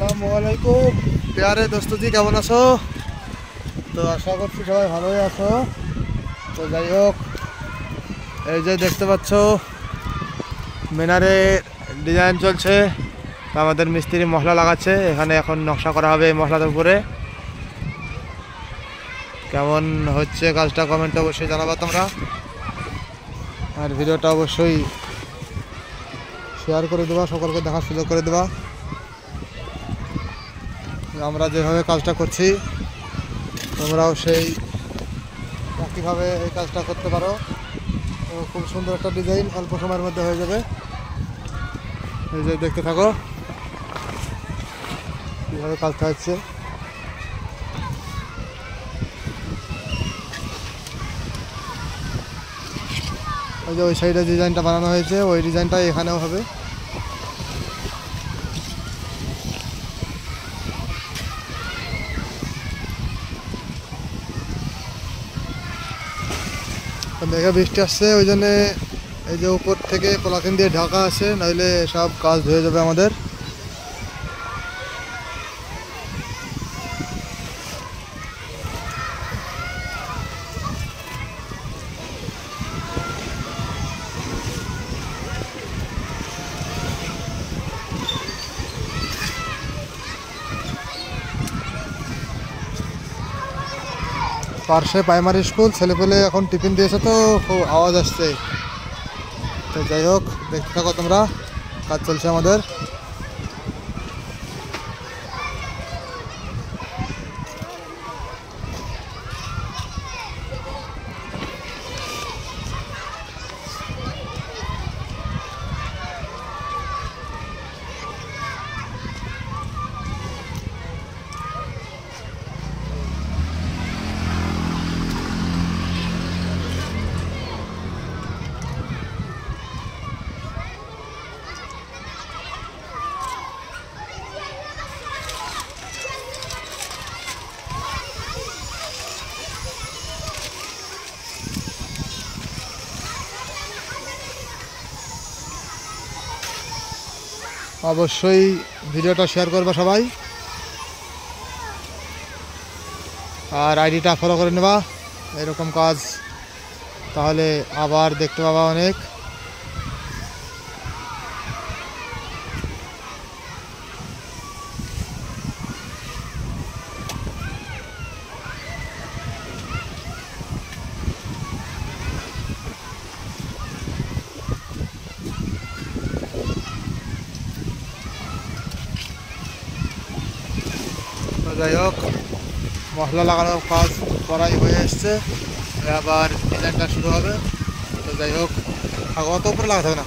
আসসালামু আলাইকুম প্যারে দোস্ত জি, কেমন আছো? তো আশা করছি সবাই ভালোই আছো। তো যাই হোক, এই যে দেখতে পাচ্ছ মিনারে ডিজাইন চলছে। তো আমাদের মিস্ত্রি মশলা লাগাচ্ছে, এখানে এখন নকশা করা হবে এই মশলার উপরে। কেমন হচ্ছে কাজটা কমেন্টে অবশ্যই জানাবা তোমরা, আর ভিডিওটা অবশ্যই শেয়ার করে দেবা, সকলকে দেখার সুযোগ করে দেবা। আমরা যেভাবে কাজটা করছি তোমরাও সেই একইভাবে এই কাজটা করতে পারো। খুব সুন্দর একটা ডিজাইন অল্প সময়ের মধ্যে হয়ে যাবে। এই যে দেখতে থাকো কীভাবে কাজটা হচ্ছে। ওই যে ওই সাইডে ডিজাইনটা বানানো হয়েছে, ওই ডিজাইনটা এখানেও হবে। মেঘে বৃষ্টি আসছে, ওই জন্যে এই যে উপর থেকে পলিথিন দিয়ে ঢাকা আছে, নইলে সব কাজ ধুয়ে যাবে আমাদের। পার্শ্বে প্রাইমারি স্কুল, ছেলেপেলে এখন টিফিন দিয়েছে, তো খুব আওয়াজ আসছে। তো যাই হোক, দেখতে থাকো তোমরা, কাজ চলছে আমাদের। অবশ্যই ভিডিওটা শেয়ার করবে সবাই, আর আইডিটা ফলো করে নেবা এরকম কাজ, তাহলে আবার দেখতে পাবা অনেক। যাই হোক, মশলা লাগানোর কাজ করাই হয়ে এসছে, আবার ডিজাইনটা শুরু হবে। তো যাই হোক, অত উপরে লাগাতে হবে না।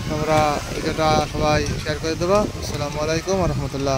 তোমরা ভিডিওটা সবাই শেয়ার করে দেবা। আসসালামু আলাইকুম রহমতুল্লাহ।